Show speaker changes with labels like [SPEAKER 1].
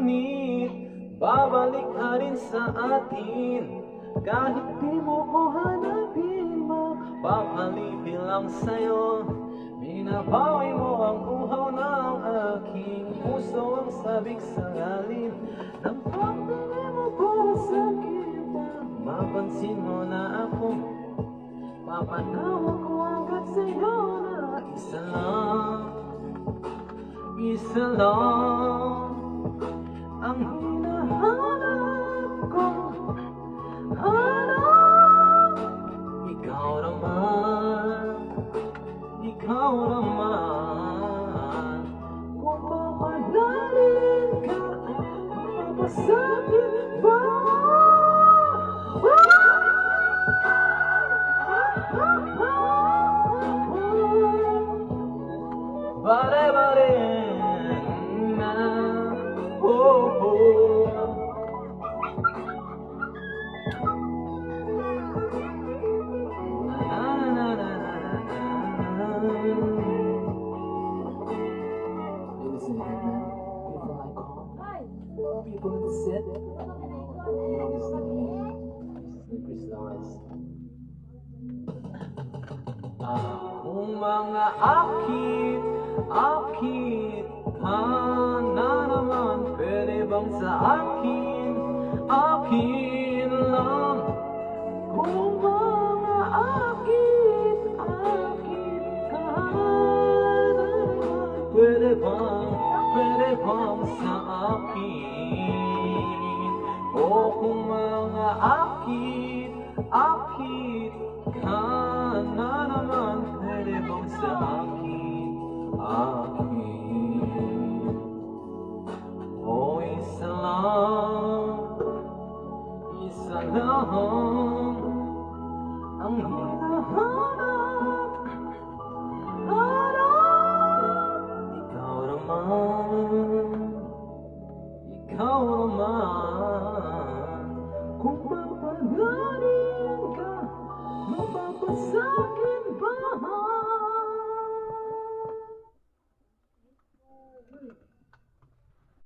[SPEAKER 1] Ngunit babalik ka rin sa atin. Kahit di mo ko hanapin, mapapalipin lang sa'yo. Binabawi mo ang uhaw ng aking puso, ang sabik sa lalim ng pagtingin mo para sa'kin. Mapansin mo na ako, mapanawa ko agad sa'yo na isa lang ang hinahanap ko. Hanap, ikaw naman. Kung mapanalig ka, mapapasakit ba? Bare-bare na, oh, oh. Ladies and gentlemen, people I call, people in the set, this is the Crystals. Kung mga akit ka na naman, pwede bang sa akin lang? Kung mga akit ka na naman, pwede bang sa akin? O kung mga akit ka na naman, pwede bang sa akin? O isa lang ang hinahanap. Ikaw naman. Kung papanarin ka, mapapasakit ba?